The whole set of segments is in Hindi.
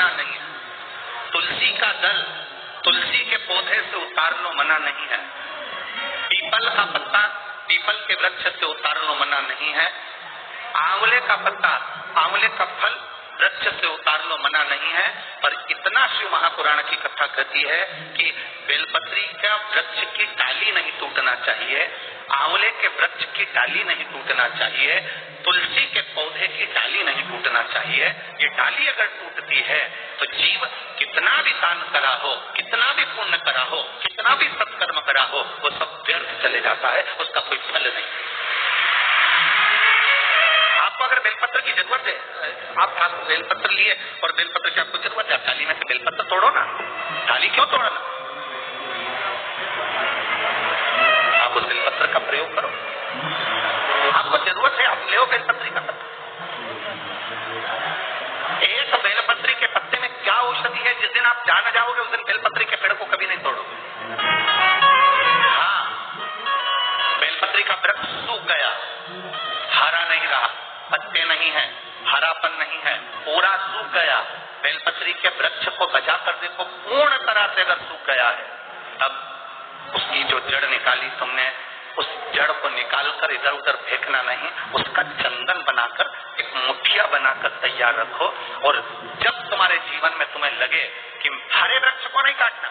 मना नहीं है। तुलसी का दल तुलसी के पौधे से उतार लो, मना नहीं है। पीपल का पत्ता पीपल के वृक्ष से उतार लो, मना नहीं है। आंवले का पत्ता आंवले का फल वृक्ष से उतार लो, मना नहीं है। पर इतना शिव महापुराण की कथा कहती है कि बेलपत्री का वृक्ष की डाली नहीं टूटना चाहिए, आंवले के वृक्ष की डाली नहीं टूटना चाहिए, तुलसी के पौधे की डाली नहीं टूटना चाहिए। ये डाली अगर टूटती है तो जीव कितना भी दान करा हो, कितना भी पुण्य करा हो, कितना भी सत्कर्म करा हो, वो सब व्यर्थ चले जाता है, उसका कोई फल नहीं। आपको अगर बेलपत्र की जरूरत है, आप बेलपत्र लिए और बेलपत्र की आपको जरूरत है, डाली में से बेलपत्र तोड़ो ना, डाली क्यों तोड़ना, आप उस बेलपत्र का प्रयोग करो। आपको जरूरत है, आप ले बेलपत्री का पत्ता। एक बेलपत्री के पत्ते में क्या औषधि है, जिस दिन आप जान जाओगे उस दिन बेलपत्री के पेड़ को कभी नहीं तोड़ोगे। हाँ, बेलपत्री का वृक्ष सूख गया, हरा नहीं रहा, पत्ते नहीं है, हरापन नहीं है, पूरा सूख गया। बेलपत्री के वृक्ष को बचा कर देखो, पूर्ण तरह से अगर सूख गया है, तब उसकी जो जड़ निकाली तुमने, उस जड़ को निकालकर इधर उधर फेंकना नहीं, उसका चंदन बनाकर एक मुठिया बनाकर तैयार रखो। और जब तुम्हारे जीवन में तुम्हें लगे कि हरे वृक्ष को नहीं काटना,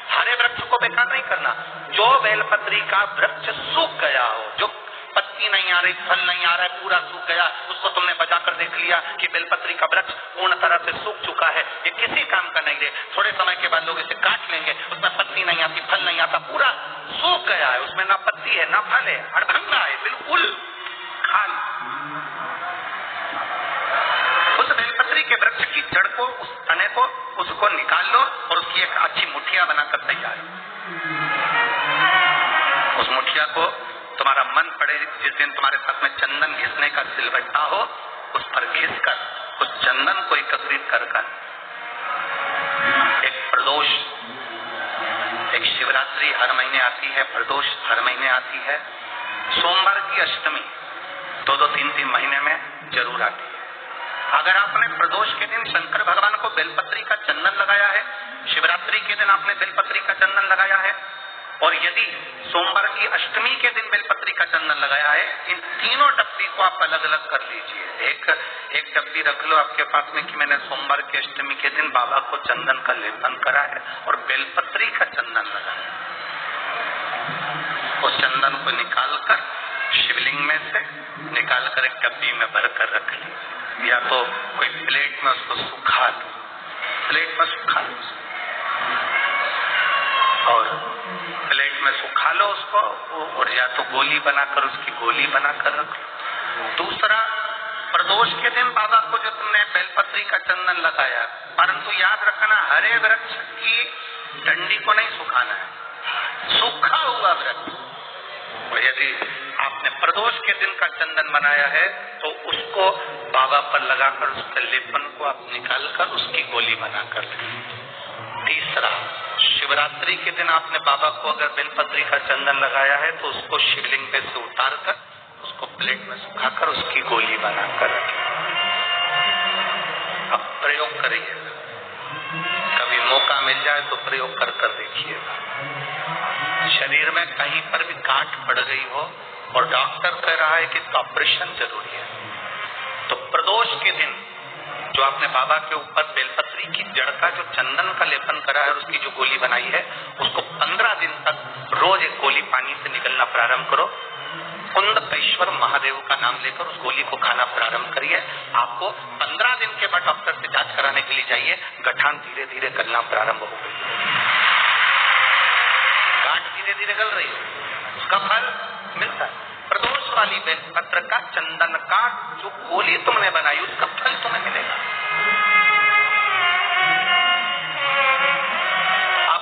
हरे वृक्ष को बेकार नहीं करना, जो बेलपत्री का वृक्ष सूख गया हो, जो पत्ती नहीं आ रही, फल नहीं आ रहा है, पूरा सूख गया, उसको तुमने बचाकर देख लिया कि बेलपत्री का वृक्ष पूर्ण तरह से सूख चुका है, ये किसी काम का नहीं है। थोड़े समय के बाद लोग इसे काट लेंगे, उसमें पत्ती नहीं आती, फल नहीं आता, पूरा सूख गया है, उसमें ना पत्ती है ना फल है, अड़भंगा है, बिल्कुल खाली। उस बेलपत्री के वृक्ष की जड़ को, उस तने को, उसको निकाल लो और उसकी एक अच्छी मुठिया बनाकर तैयार। उस मुठिया को तुम्हारा मन पड़े, जिस दिन तुम्हारे साथ में चंदन घिसने का सिलबट्टा हो, उस पर घिसकर उस चंदन को एकत्रित कर एक प्रदोष, एक शिवरात्रि हर महीने आती है, प्रदोष हर महीने आती है, सोमवार की अष्टमी 2-3 महीने में जरूर आती है। अगर आपने प्रदोष के दिन शंकर भगवान को बेलपत्री का चंदन लगाया है, शिवरात्रि के दिन आपने बेलपत्री का चंदन लगाया है, और यदि सोमवार की अष्टमी के दिन बेलपत्री का चंदन लगाया है, इन तीनों डब्बी को आप अलग अलग कर लीजिए। एक डब्बी रख लो आपके पास में कि मैंने सोमवार की अष्टमी के दिन बाबा को चंदन का लेपन करा है और बेलपत्री का चंदन लगाया। उस चंदन को निकालकर शिवलिंग में से निकालकर एक डब्बी में भरकर रख ली, या तो कोई प्लेट में उसको सुखा लो, प्लेट में सुखा लो और प्लेट में सुखा लो उसको, और या तो गोली बनाकर उसकी गोली बनाकर रख लो। दूसरा, प्रदोष के दिन बाबा को जो तुमने बेलपत्री का चंदन लगाया, परंतु याद रखना हरे वृक्ष की डंडी को नहीं सुखाना है, सूखा हुआ वृक्ष। और यदि आपने प्रदोष के दिन का चंदन बनाया है तो उसको बाबा पर लगाकर उसके लेपन को आप निकालकर उसकी गोली बनाकर लें। तीसरा, शिवरात्रि के दिन आपने बाबा को अगर बेलपत्री का चंदन लगाया है तो उसको शिवलिंग पे से उतारकर उसको प्लेट में सुखाकर उसकी गोली बनाकर रखें। अब प्रयोग करिए, कभी मौका मिल जाए तो प्रयोग कर देखिएगा। शरीर में कहीं पर भी गांठ पड़ गई हो और डॉक्टर कह रहा है कि ऑपरेशन जरूरी है, तो प्रदोष के दिन जो आपने बाबा के ऊपर बेलपत्री की जड़ का जो चंदन का लेपन करा है और उसकी जो गोली बनाई है, उसको 15 दिन तक रोज एक गोली पानी से निकलना प्रारंभ करो। कुंदकेश्वर महादेव का नाम लेकर उस गोली को खाना प्रारंभ करिए। आपको 15 दिन के बाद डॉक्टर से जांच कराने के लिए जाइए, गठान धीरे धीरे गलना प्रारंभ हो गई, गांठ धीरे धीरे गल रही है, उसका फल मिलता है। प्रदोष वाली बेलपत्र का चंदन का जो गोली तुमने बनाई उसका फल तुम्हें मिलेगा। अब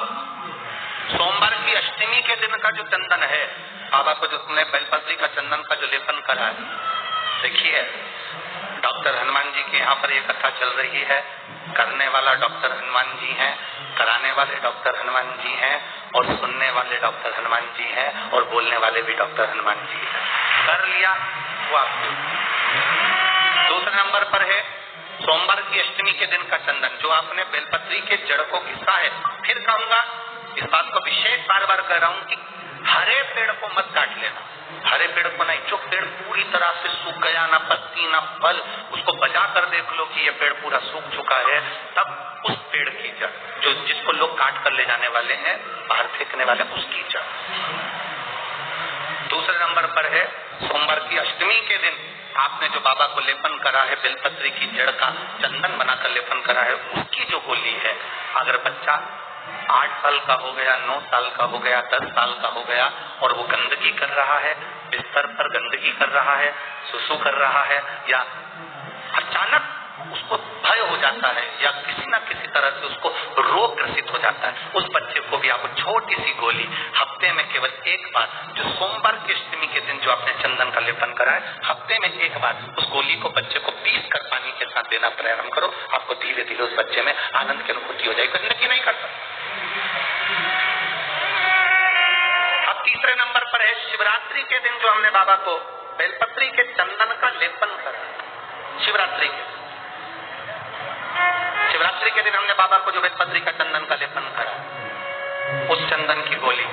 सोमवार की अष्टमी के दिन का जो चंदन है, बाबा को जो तुमने बेलपत्री का चंदन का जो लेपन करा है, देखिए डॉक्टर हनुमान जी के यहाँ पर ये कथा चल रही है। करने वाला डॉक्टर हनुमान जी हैं, कराने वाले डॉक्टर हनुमान जी हैं, और सुनने वाले डॉक्टर हनुमान जी हैं, और बोलने वाले भी डॉक्टर हनुमान जी हैं। कर लिया वो आप। दूसरे नंबर पर है सोमवार की अष्टमी के दिन का चंदन जो आपने बेलपत्री के जड़ को घिसा है, फिर कहूंगा इस बात को विशेष बार बार कह रहा हूं कि हरे पेड़ को मत काट लेना, हरे पेड़ को नहीं। जो पेड़ पूरी तरह से सूख गया, ना पत्ती ना फल, उसको बजा कर देख लो कि ये पेड़ पूरा सूख चुका है, तब उस पेड़ की जड़ जो जिसको लोग काट कर ले जाने वाले हैं, बाहर फेंकने वाले, उसकी जड़। दूसरे नंबर पर है सोमवार की अष्टमी के दिन आपने जो बाबा को लेपन करा है, बेलपत्री की जड़ का चंदन बनाकर लेपन करा है, उसकी जो गोली है, अगर बच्चा 8 साल का हो गया, 9 साल का हो गया, 10 साल का हो गया और वो गंदगी कर रहा है, बिस्तर पर गंदगी कर रहा है, सुसु कर रहा है, या अचानक उसको भय हो जाता है या किसी न किसी तरह से उसको रोग ग्रसित हो जाता है, उस बच्चे को भी आपको छोटी सी गोली हफ्ते में केवल एक बार, जो सोमवार की अष्टमी के दिन जो आपने चंदन का लेपन करा है, हफ्ते में एक बार उस गोली को बच्चे को पीस कर पानी के साथ देना प्रारंभ करो। आपको धीरे धीरे उस बच्चे में आनंद की अनुभूति हो जाएगी, गंदगी नहीं करता। अब तीसरे नंबर पर है शिवरात्रि के दिन जो हमने बाबा को बेलपत्री के चंदन का लेपन करा। शिवरात्रि के दिन हमने बाबा को जो बेलपत्री का चंदन का लेपन करा, उस चंदन की गोली,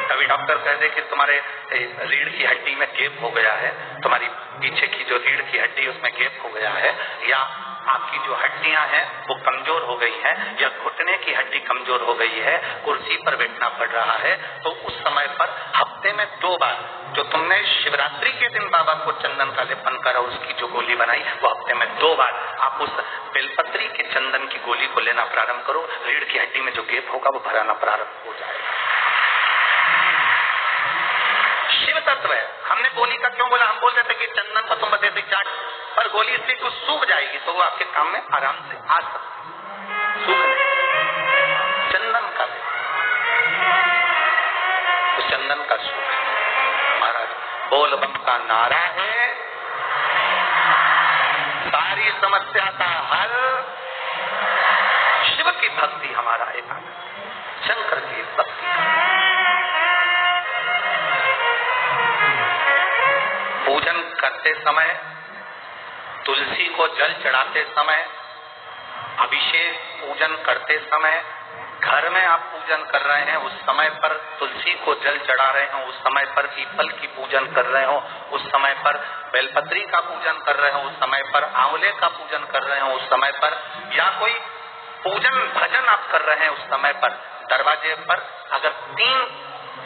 कभी डॉक्टर कह दे कि तुम्हारे रीढ़ की हड्डी में गैप हो गया है, तुम्हारी पीछे की जो रीढ़ की हड्डी उसमें गैप हो गया है, या आपकी जो हड्डियां हैं वो कमजोर हो गई हैं, या घुटने की हड्डी कमजोर हो गई है, कुर्सी पर बैठना पड़ रहा है, तो उस समय पर हफ्ते में 2 बार जो तुमने शिवरात्रि के दिन बाबा को चंदन का लेपन करा, उसकी जो गोली बनाई, वो हफ्ते में 2 बार आप उस बेलपत्री के चंदन की गोली को लेना प्रारंभ करो। रीढ़ की हड्डी में जो गैप होगा वो भराना प्रारंभ हो जाएगा। शिव तत्व है। हमने गोली का क्यों बोला? हम बोल रहे थे कि चंदन को तुम बते चाट, पर गोली इसलिए कुछ सूख जाएगी तो वो आपके काम में आराम से आ सकती। सूख चंदन का, तो चंदन का सूख महाराज बोल बम का नारा है, सारी समस्या का हल, शिव की भक्ति हमारा एक, शंकर की भक्ति। पूजन करते समय, तुलसी को जल चढ़ाते समय, अभिषेक पूजन करते समय, घर में आप पूजन कर रहे हैं उस समय पर तुलसी को जल चढ़ा रहे हो, उस समय पर पीपल की पूजन कर रहे हो, उस समय पर बेलपत्री का पूजन कर रहे हो, उस समय पर आंवले का पूजन कर रहे हो, उस समय पर या कोई पूजन भजन आप कर रहे हैं, उस समय पर दरवाजे पर अगर 3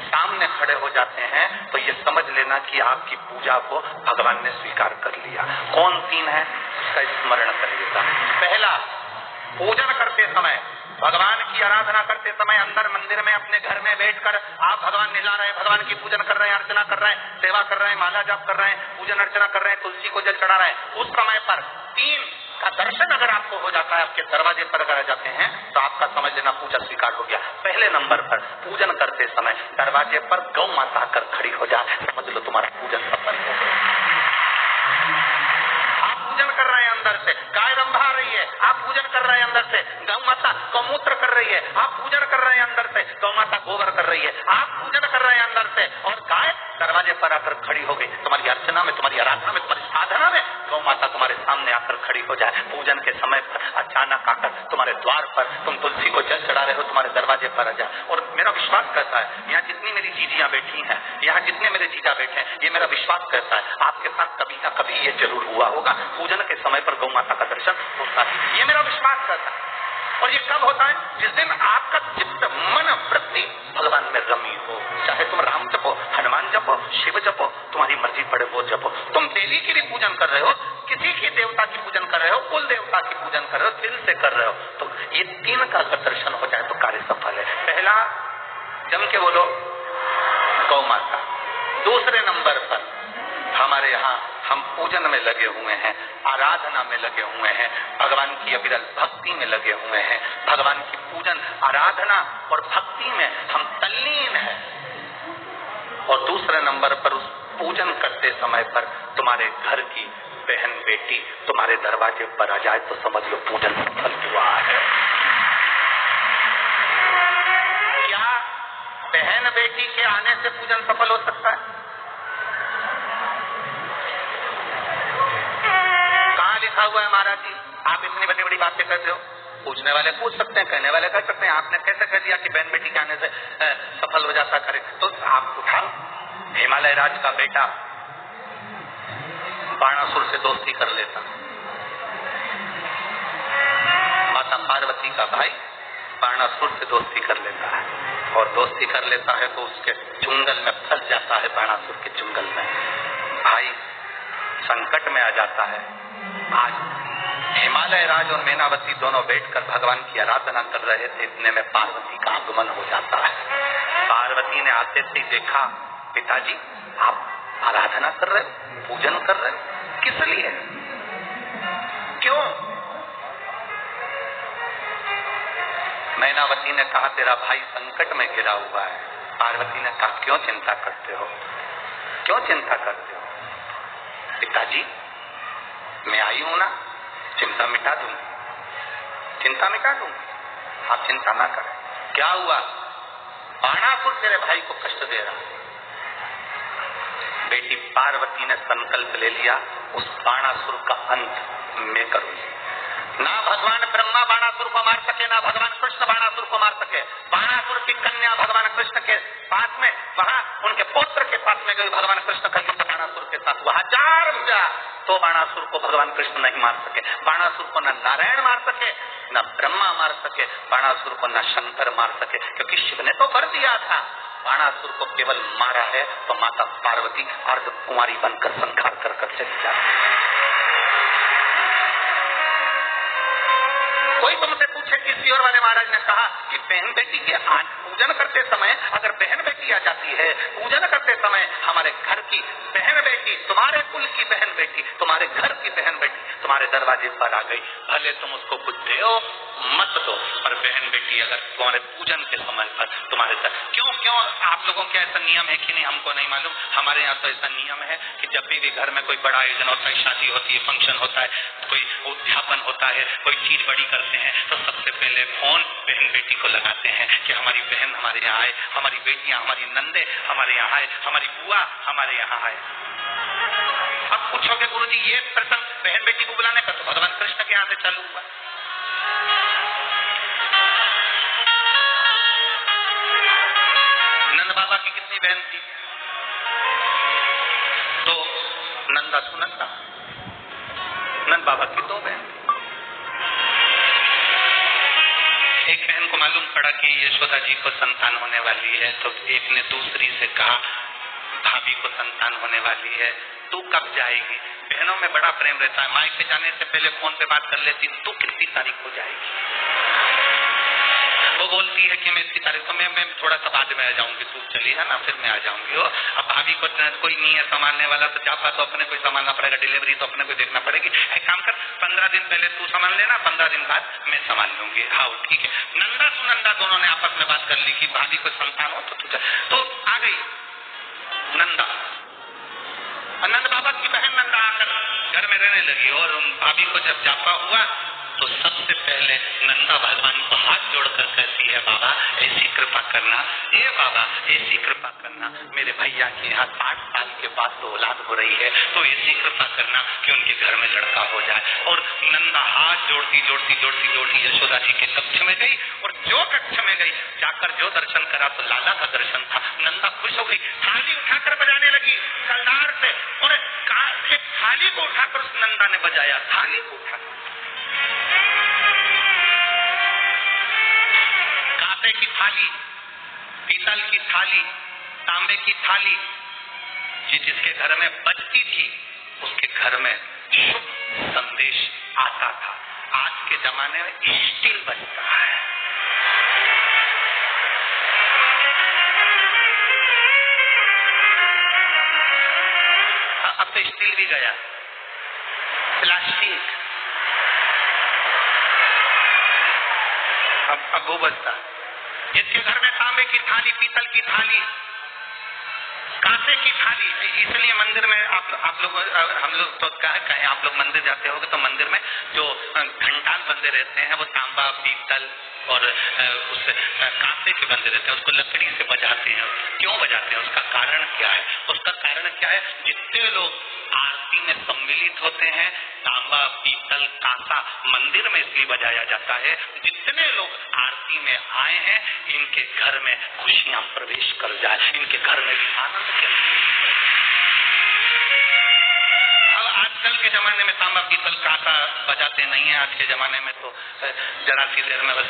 सामने खड़े हो जाते हैं तो ये समझ लेना कि आपकी पूजा को भगवान ने स्वीकार कर लिया। कौन 3 है इसका स्मरण करिएगा। पहला, पूजन करते समय, भगवान की आराधना करते समय अंदर मंदिर में अपने घर में बैठकर आप भगवान निला रहे हैं, भगवान की पूजन कर रहे हैं, अर्चना कर रहे हैं, सेवा कर रहे हैं, माला जाप कर रहे हैं, पूजन अर्चना कर रहे हैं, तुलसी को जल चढ़ा रहे हैं, उस समय पर 3 का दर्शन अगर आपको हो जाता है, आपके दरवाजे पर अगर आ जाते हैं तो आपका समझ लेना पूजा स्वीकार हो गया। पहले नंबर पर पूजन करते समय दरवाजे पर गौ माता आकर खड़ी हो जाए, समझ लो तुम्हारा पूजन सफल हो गया। आप पूजन कर रहे हैं अंदर से, गाय रंभा रही है, आप पूजन कर रहे हैं अंदर से, गौ माता गौमूत्र कर रही है, आप पूजन कर रहे हैं अंदर से, गौ माता गोबर कर रही है, आप पूजन कर रहे हैं अंदर से, और गाय दरवाजे पर आकर खड़ी हो गई। तुम्हारी अर्चना में, तुम्हारी आराधना में, तुम्हारी साधना में गौ माता तुम्हारे सामने आकर खड़ी हो जाए। पूजन के समय पर अचानक आकर तुम्हारे द्वार पर, तुम तुलसी को जल चढ़ा रहे हो, तुम्हारे दरवाजे पर आ जाए। और मेरा विश्वास करता है, यहाँ जितनी मेरी जीजियां बैठी हैं, यहाँ जितने मेरे जीजा बैठे हैं, ये मेरा विश्वास करता है आपके साथ कभी ना कभी ये जरूर हुआ होगा, पूजन के समय पर गौ माता का दर्शन होता है। ये मेरा विश्वास करता है। और ये कब होता है? जिस दिन आपका चित्त, मन, वृत्ति भगवान में रमी हो। चाहे तुम राम जपो, हनुमान जपो, शिव जपो, तुम्हारी मर्जी पड़े वो जपो। तुम देवी की भी पूजन कर रहे हो, किसी की देवता की पूजन कर रहे हो, कुल देवता की पूजन कर रहे हो, दिल से कर रहे हो, तो ये 3 का दर्शन हो जाए तो कार्य सफल है। पहला, जम के बोलो गौ माता। दूसरे नंबर पर हमारे यहाँ हम पूजन में लगे हुए हैं, आराधना में लगे हुए हैं, भगवान की अविरल भक्ति में लगे हुए हैं, भगवान की पूजन, आराधना और भक्ति में हम तल्लीन हैं। और दूसरे नंबर पर उस पूजन करते समय पर तुम्हारे घर की बहन बेटी तुम्हारे दरवाजे पर आ जाए तो समझ लो पूजन सफल हुआ है। क्या बहन बेटी के आने से पूजन सफल हो सकता है? लिखा हुआ है महाराज जी, आप बड़ी बातें कहते हो? पूछने वाले पूछ सकते हैं, कहने वाले कह सकते हैं। आपने कैसे कह दिया कि बहन बेटी के आने से सफल हो जाता करे? तो आप उठाओ, हिमालय राज का बेटा बाणासुर से दोस्ती कर लेता, माता पार्वती का भाई बाणासुर से दोस्ती कर लेता है, और दोस्ती कर लेता है तो उसके चुंगल में फंस जाता है, बाणासुर के चुंगल में भाई संकट में आ जाता है। आज हिमालय राज और मैनावती दोनों बैठकर भगवान की आराधना कर रहे थे, इतने में पार्वती का आगमन हो जाता है। पार्वती ने आते ही देखा, पिताजी आप आराधना कर रहे, पूजन कर रहे, किस लिए, क्यों? मैनावती ने कहा तेरा भाई संकट में घिरा हुआ है। पार्वती ने कहा क्यों चिंता करते हो, क्यों चिंता करते हो? पिताजी मैं आई हूं ना, चिंता मिटा दूंगी, चिंता मिटा दूंगी, आप चिंता ना करें। क्या हुआ? बाणासुर तेरे भाई को कष्ट दे रहा है। बेटी पार्वती ने संकल्प ले लिया, उस बाणासुर का अंत मैं करूंगी। ना भगवान ब्रह्मा बाणासुर को मार सके, ना भगवान कृष्ण बाणासुर को मार सके। बाणासुर की कन्या भगवान कृष्ण के पास में, वहां उनके पुत्र के पास में गई भगवान कृष्ण का युद्ध बाणासुर के साथ, वह 1000 हुआ तो बाणासुर को भगवान कृष्ण नहीं मार सके। बाणासुर को न नारायण मार सके, न ब्रह्मा मार सके, बाणासुर को न शंकर मार सके, क्योंकि शिव ने तो कर दिया था। बाणासुर को केवल मारा है तो माता पार्वती अर्ध कुंवारी बनकर संहार कर चली जाती है। कोई तुमसे पूछे कि सियोर वाले महाराज ने कहा कि बहन बेटी के पूजन करते समय अगर बहन बेटी आ जाती है, पूजन करते समय हमारे घर की बहन बेटी, तुम्हारे कुल की बहन बेटी, तुम्हारे घर की बहन बेटी तुम्हारे दरवाजे पर आ गई, भले तुम उसको कुछ दो मत दो, पर बहन बेटी अगर तुम्हारे पूजन के समय पर तुम्हारे घर, क्यों आप लोगों के ऐसा नियम है कि नहीं हमको नहीं मालूम। हमारे यहाँ तो ऐसा नियम है कि जब भी घर में कोई बड़ा आयोजन होता है, शादी होती है, फंक्शन होता है, कोई उद्यापन होता है, कोई चीज बड़ी करते हैं, तो सबसे पहले फोन बहन बेटी को लगाते हैं कि हमारी बहन हमारे यहाँ आए, हमारी बेटियां, हमारी नंदे हमारे यहाँ आए, हमारी बुआ हमारे यहाँ आए। अब पूछोगे गुरुजी ये प्रसंग बहन बेटी को बुलाने का तो भगवान कृष्ण के यहाँ से चालू हुआ। नंद बाबा की कितनी बहन थी? तो नंदा सुनंदा, नंद बाबा की 2 बहन थी। एक बहन को मालूम पड़ा कि यशोदा जी को संतान होने वाली है, तो एक ने दूसरी से कहा भाभी को संतान होने वाली है, तू कब जाएगी? बहनों में बड़ा प्रेम रहता है, मायके जाने से पहले फोन पे बात कर लेती, तू कितनी तारीख को जाएगी? वो बोलती है कि मैं इतनी तारीख को, मैं थोड़ा सा बाद में आ जाऊंगी, तू चली है ना, फिर मैं आ जाऊंगी। अब भाभी को कोई नहीं है संभालने वाला, तो जापा तो अपने को संभालना पड़ेगा, डिलीवरी तो अपने को देखना पड़ेगी। एक काम कर, 15 दिन पहले तू संभाल लेना, 15 दिन बाद मैं संभाल लूंगी। हाँ ठीक है। नंदा सुनंदा दोनों ने आपस में बात कर ली कि भाभी को संतान हो तो आ गई नंदा, नंद बाबा की बहन नंदा आकर घर में रहने लगी, और भाभी को जब जापा हुआ तो सबसे पहले नंदा भगवान को हाथ जोड़कर कहती है, बाबा ऐसी कृपा करना, ये बाबा ऐसी कृपा करना, मेरे भैया के यहाँ 60 साल के बाद तो औलाद हो रही है, तो ऐसी कृपा करना कि उनके घर में लड़का हो जाए। और नंदा हाथ जोड़ती जोड़ती जोड़ती जोड़ती यशोदा जी के कक्ष में गई, और जो कक्ष में गई जाकर जो दर्शन करा तो लाला का दर्शन था। नंदा खुश हो गई, थाली उठाकर बजाने लगी कलदार से, और एक थाली को उठाकर उस नंदा ने बजाया, थाली को उठाकर, कांसे की थाली, पीतल की थाली, तांबे की थाली, जिसके घर में बजती थी उसके घर में शुभ संदेश आता था। आज के जमाने में स्टील बजता है। अब तो स्टील भी गया, प्लास्टिक, अब वो बजता। जिसके घर में तांबे की थाली, पीतल की थाली, कांसे की थाली, इसलिए मंदिर में आप लोग, हम लोग तो कहें आप लोग मंदिर जाते होगे तो मंदिर में जो घंटाल बंदे रहते हैं वो तांबा, पीतल और उस कांसे के बंदे रहते हैं, उसको लकड़ी से बजाते हैं। क्यों बजाते हैं? उसका कारण क्या है? उसका कारण क्या है? जितने लोग आरती आरती में सम्मिलित होते हैं। तांबा, पीतल, कांसा मंदिर में इसलिए बजाया जाता है, जितने लोग आरती में आए हैं इनके घर में खुशियां प्रवेश कर जाए, इनके घर में भी आनंद के। अब आजकल के जमाने में तांबा, पीतल, कांसा बजाते नहीं है। आज के जमाने में तो जरा सी देर में बस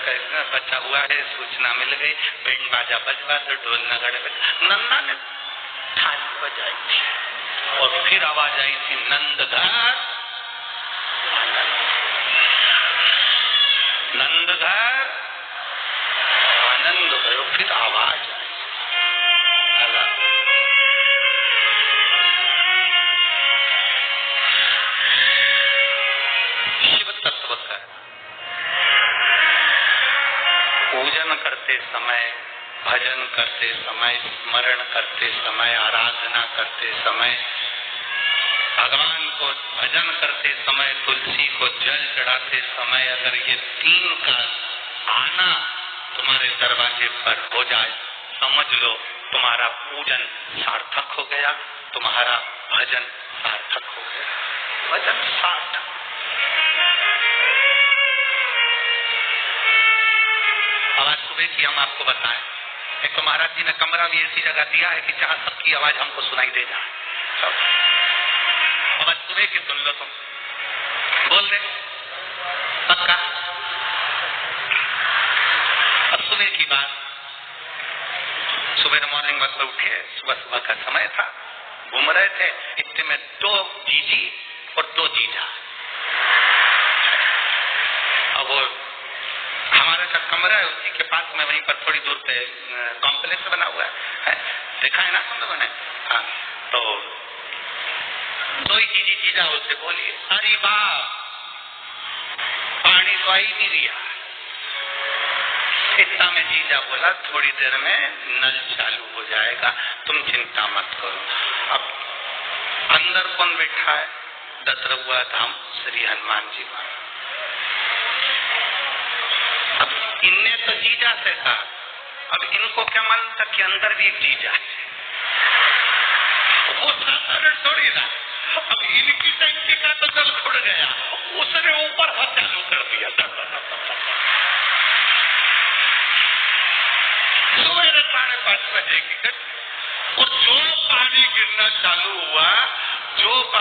बच्चा हुआ है, सूचना मिल गई, बैंड बाजा बजवा तो ढोल नगाड़े बजा। नंदा ने थाली बजाई थी और फिर आवाज आई थी नंद घर, नंद घर आनंद भयो। फिर आवाज आई, शिव तत्व का पूजन करते समय, भजन करते समय, स्मरण करते समय, आराधना करते समय, भगवान को भजन करते समय, तुलसी को जल चढ़ाते समय अगर ये तीन का आना तुम्हारे दरवाजे पर हो जाए, समझ लो तुम्हारा पूजन सार्थक हो गया, तुम्हारा भजन सार्थक हो गया। भजन सार्थक। आवाज सुबह की हम आपको बताएं, एक तो महाराज जी ने कमरा भी ऐसी जगह दिया है कि जहां सबकी आवाज हमको सुनाई दे जाए। आवाज सुबह की सुन लो, तुम बोल रहे पक्का। अब सुबह की बात, सुबह मॉर्निंग वॉक में उठे, सुबह सुबह का समय था, घूम रहे थे, इतने में 2 जीजी और 2 जीजा। अब वो हमारा जो कमरा है उसी के पास में, वहीं पर थोड़ी दूर पे कॉम्प्लेक्स बना हुआ है, देखा है ना तुम लोगों ने? हाँ, तो 2 जीजी जीजा उससे बोली, अरे बाप पानी तो आई नहीं रिया। इतना में जीजा बोला, थोड़ी देर में नल चालू हो जाएगा, तुम चिंता मत करो। अब अंदर कौन बैठा है? दशरथुआ धाम श्री हनुमान जी महाराज। अब इनने तो जीजा से कहा, अब इनको क्या मालूम था कि अंदर भी एक जीजा है, वो साधारण थोड़ी ना। अब इनकी टंकी का तो जल खुड़ गया, उसने ऊपर हाथ चालू कर दिया। सवेरे 5:30 बजे की, और जो पानी गिरना चालू हुआ, जो